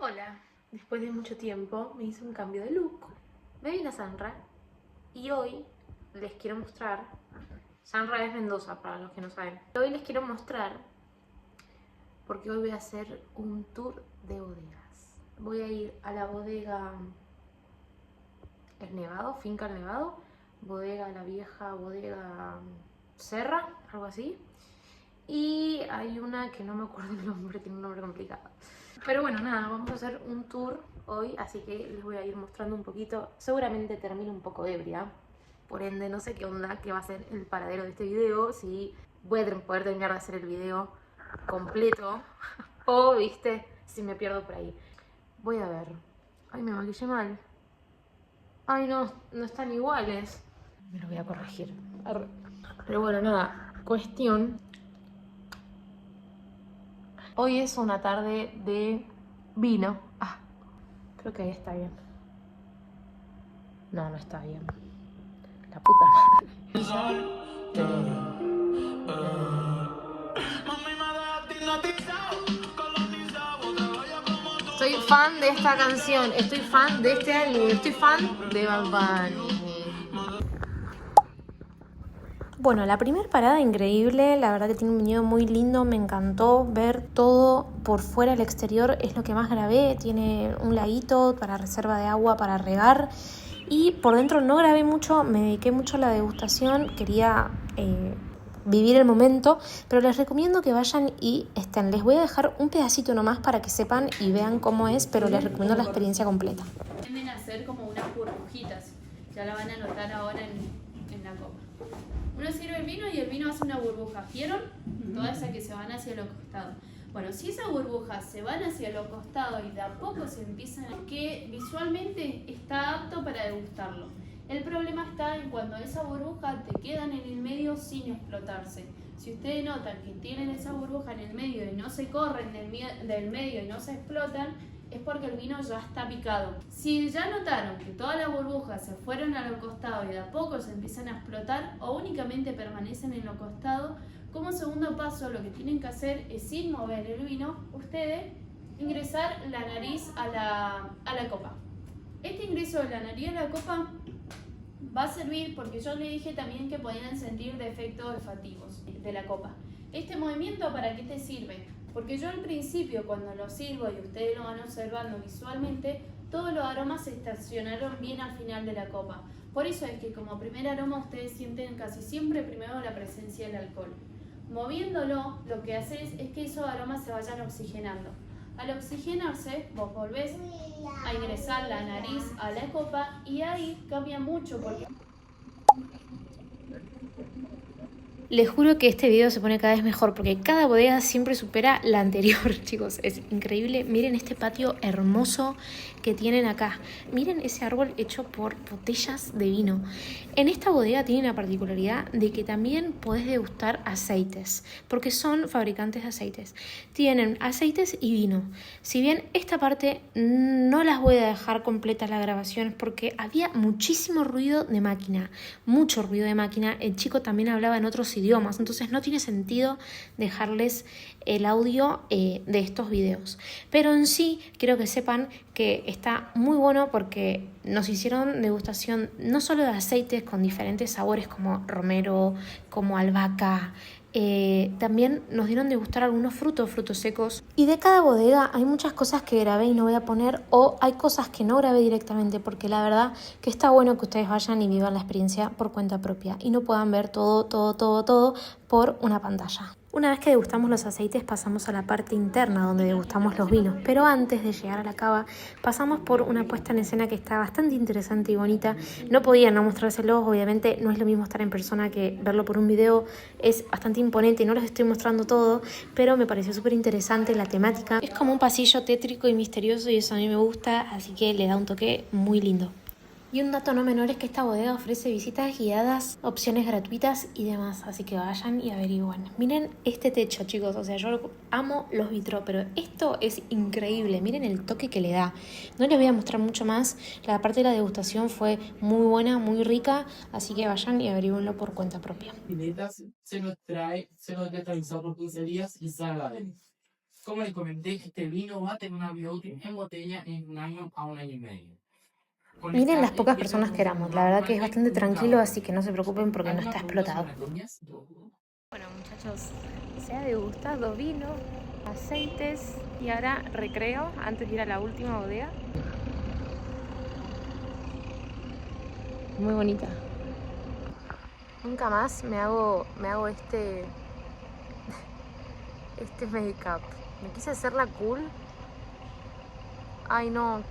Hola, después de mucho tiempo me hice un cambio de look. Me vine a Sanra y hoy les quiero mostrar. Sanra es Mendoza, para los que no saben. Hoy les quiero mostrar porque hoy voy a hacer un tour de bodegas. Voy a ir a la bodega El Nevado, Finca El Nevado, bodega La Vieja, bodega Serra, algo así. Y hay una que no me acuerdo el nombre, tiene un nombre complicado. Pero bueno, nada, vamos a hacer un tour hoy, así que les voy a ir mostrando un poquito. Seguramente termine un poco ebria, por ende no sé qué onda, qué va a ser el paradero de este video, si voy a poder terminar de hacer el video completo o, viste, si me pierdo por ahí. Voy a ver. Ay, me maquillé mal. Ay, no, no están iguales. Me lo voy a corregir. Pero bueno, nada, cuestión. Hoy es una tarde de vino. Ah, creo que ahí está bien. No, no está bien. La puta madre. Soy fan de esta canción, estoy fan de este álbum, estoy fan de Bad Bunny. Bueno, la primera parada increíble, la verdad que tiene un video muy lindo, me encantó ver todo por fuera, el exterior es lo que más grabé, tiene un laguito para reserva de agua para regar y por dentro no grabé mucho, me dediqué mucho a la degustación, quería vivir el momento, pero les recomiendo que vayan y estén. Les voy a dejar un pedacito nomás para que sepan y vean cómo es, pero les recomiendo la experiencia completa. Tienden a ser como unas burbujitas, ya la van a notar ahora en la copa. Uno sirve el vino y el vino hace una burbuja, ¿vieron? Todas esas que se van hacia los costados. Bueno, si esas burbujas se van hacia los costados y de a poco se empiezan a... que visualmente está apto para degustarlo. El problema está en cuando esas burbujas te quedan en el medio sin explotarse. Si ustedes notan que tienen esa burbuja en el medio y no se corren del medio y no se explotan, es porque el vino ya está picado. Si ya notaron que todas las burbujas se fueron a los costados y de a poco se empiezan a explotar o únicamente permanecen en los costados, como segundo paso lo que tienen que hacer es, sin mover el vino, ustedes ingresar la nariz a la copa. Este ingreso de la nariz a la copa va a servir porque yo le dije también que podían sentir defectos olfativos de la copa. Este movimiento, ¿para qué te sirve? Porque yo al principio, cuando lo sirvo y ustedes lo van observando visualmente, todos los aromas se estacionaron bien al final de la copa. Por eso es que como primer aroma ustedes sienten casi siempre primero la presencia del alcohol. Moviéndolo, lo que haces es que esos aromas se vayan oxigenando. Al oxigenarse, vos volvés a ingresar la nariz a la copa y ahí cambia mucho porque... Les juro que este video se pone cada vez mejor porque cada bodega siempre supera la anterior, chicos. Es increíble. Miren este patio hermoso que tienen acá. Miren ese árbol hecho por botellas de vino. En esta bodega tiene la particularidad de que también podés degustar aceites, porque son fabricantes de aceites. Tienen aceites y vino. Si bien esta parte no las voy a dejar completas las grabaciones porque había muchísimo ruido de máquina, mucho ruido de máquina. El chico también hablaba en otros idiomas, entonces no tiene sentido dejarles el audio de estos videos, pero en sí quiero que sepan que está muy bueno porque nos hicieron degustación no solo de aceites con diferentes sabores como romero, como albahaca, también nos dieron degustar algunos frutos secos, y de cada bodega hay muchas cosas que grabé y no voy a poner, o hay cosas que no grabé directamente porque la verdad que está bueno que ustedes vayan y vivan la experiencia por cuenta propia y no puedan ver todo por una pantalla. Una vez que degustamos los aceites pasamos a la parte interna donde degustamos los vinos, pero antes de llegar a la cava pasamos por una puesta en escena que está bastante interesante y bonita. No podía no mostrárselos, obviamente no es lo mismo estar en persona que verlo por un video, es bastante imponente y no les estoy mostrando todo, pero me pareció súper interesante la temática. Es como un pasillo tétrico y misterioso y eso a mí me gusta, así que le da un toque muy lindo. Y un dato no menor es que esta bodega ofrece visitas guiadas, opciones gratuitas y demás, así que vayan y averigüen. Miren este techo, chicos, o sea, yo amo los vitros, pero esto es increíble, miren el toque que le da. No les voy a mostrar mucho más, la parte de la degustación fue muy buena, muy rica, así que vayan y averigüenlo por cuenta propia. Se nos trae, se nos descansó por 15 días y salga. Como les comenté, este vino va a tener una vida útil en botella en 1 año a 1 año y medio. Miren las pocas personas que éramos, la verdad que es bastante tranquilo, así que no se preocupen porque no está explotado. Bueno muchachos, se ha degustado vino, aceites y ahora recreo antes de ir a la última bodega. Muy bonita. Nunca más me hago este make-up. Me quise hacer la cool. Ay no.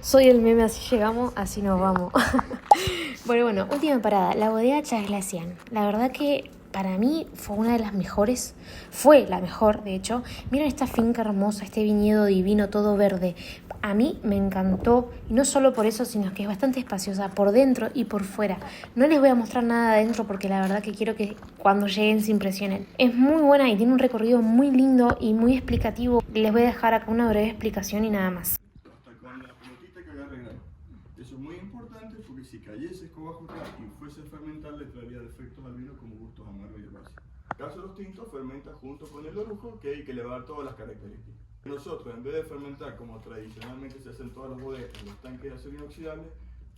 Soy el meme, así llegamos, así nos vamos. Bueno, última parada, la bodega Chasglasian. La verdad que para mí fue una de las mejores, fue la mejor de hecho. Miren esta finca hermosa, este viñedo divino, todo verde. A mí me encantó, y no solo por eso, sino que es bastante espaciosa por dentro y por fuera. No les voy a mostrar nada adentro porque la verdad que quiero que cuando lleguen se impresionen. Es muy buena y tiene un recorrido muy lindo y muy explicativo. Les voy a dejar acá una breve explicación y nada más. Eso es muy importante porque si cayese escobajo acá y fuese a fermentar le traería defectos al vino como gustos amargos y herbáceos. En el caso de los tintos fermenta junto con el orujo que le va a dar todas las características. Nosotros en vez de fermentar como tradicionalmente se hace en todas las bodegas, en los tanques de acero inoxidable,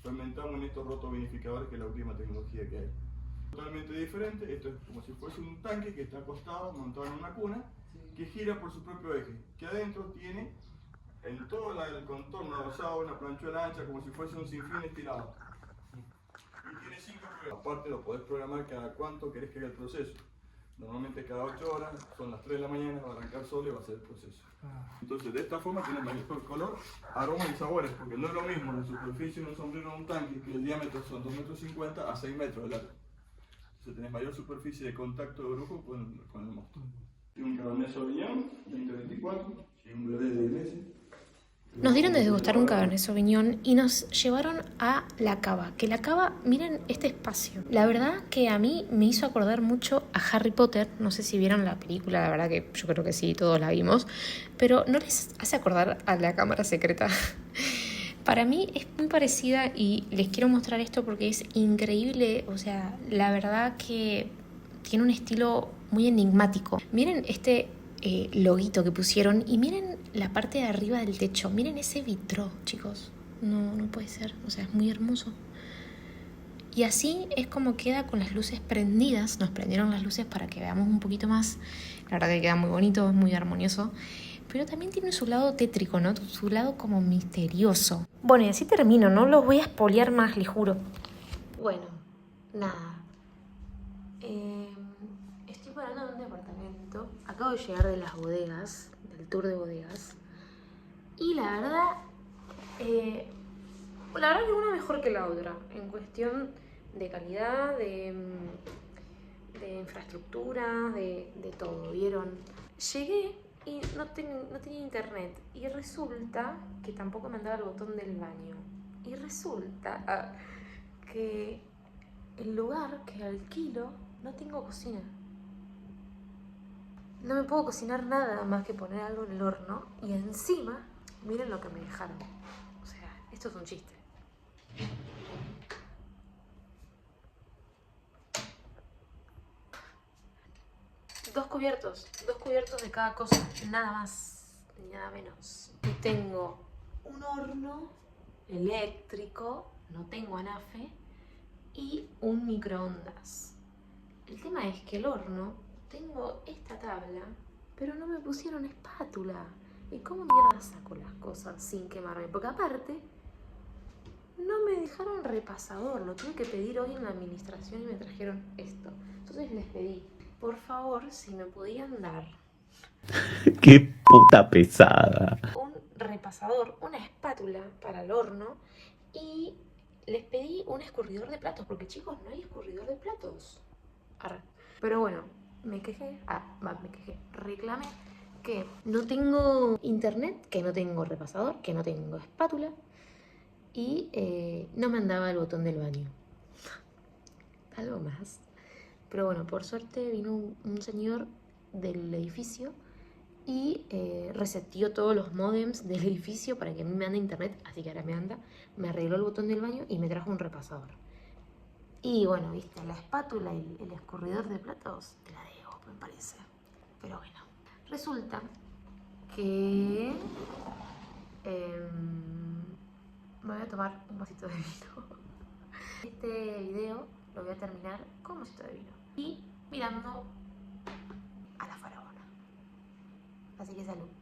fermentamos en estos rotovinificadores que es la última tecnología que hay. Totalmente diferente, esto es como si fuese un tanque que está acostado, montado en una cuna, que gira por su propio eje, que adentro tiene en todo el contorno adosado una planchuela ancha como si fuese un sinfín estirado. Y tiene 5 programas. Aparte lo podés programar cada cuánto querés que haga el proceso. Normalmente cada 8 horas, son las 3 de la mañana, va a arrancar sol y va a hacer el proceso. Entonces de esta forma tiene mayor color, aroma y sabores, porque no es lo mismo la superficie de un sombrero en un tanque, que el diámetro son 2,50 metros a 6 metros de largo. Entonces tenés mayor superficie de contacto de orujo con el mosto. Tiene un Cabernet Sauvignon 2024 y un bebé de 10 meses. Nos dieron de degustar un Cabernet Sauvignon y nos llevaron a la cava. Que la cava, miren este espacio. La verdad que a mí me hizo acordar mucho a Harry Potter. No sé si vieron la película, la verdad que yo creo que sí, todos la vimos. Pero ¿no les hace acordar a la cámara secreta? Para mí es muy parecida y les quiero mostrar esto porque es increíble. O sea, la verdad que tiene un estilo muy enigmático. Miren este loguito que pusieron y miren la parte de arriba del techo. Miren ese vitró, chicos. No puede ser. O sea, es muy hermoso. Y así es como queda con las luces prendidas. Nos prendieron las luces para que veamos un poquito más. La verdad que queda muy bonito, es muy armonioso. Pero también tiene su lado tétrico, ¿no? Su lado como misterioso. Bueno, y así termino. No los voy a espolear más, les juro. Bueno, nada. Estoy parando en un departamento. Acabo de llegar de las bodegas, del tour de bodegas. Y la verdad que una mejor que la otra. En cuestión de calidad, de infraestructura, de todo, ¿vieron? Llegué y no tenía internet. Y resulta que tampoco me andaba el botón del baño. Y resulta que el lugar que alquilo no tengo cocina. No me puedo cocinar nada más que poner algo en el horno. Y encima, miren lo que me dejaron. O sea, esto es un chiste. Dos cubiertos de cada cosa, nada más, ni nada menos. Y tengo un horno eléctrico, no tengo anafe, y un microondas. El tema es que el horno, tengo esta tabla, pero no me pusieron espátula. ¿Y cómo mierda saco las cosas sin quemarme? Porque aparte, no me dejaron repasador, lo tuve que pedir hoy en la administración y me trajeron esto. Entonces les pedí, por favor, si me podían dar ¡Qué puta pesada! un repasador, una espátula para el horno y les pedí un escurridor de platos, porque chicos, no hay escurridor de platos. Arre. Pero bueno, reclamé que no tengo internet, que no tengo repasador, que no tengo espátula y no me andaba el botón del baño. Algo más. Pero bueno, por suerte vino un señor del edificio y reseteó todos los módems del edificio para que a mí me ande internet, así que ahora me anda, me arregló el botón del baño y me trajo un repasador. Y bueno, viste, la espátula y el escurridor de platos te la debo, me parece. Pero bueno, Resulta que me voy a tomar un vasito de vino. Este video lo voy a terminar con un vasito de vino y mirando a la faraona. Así que salud.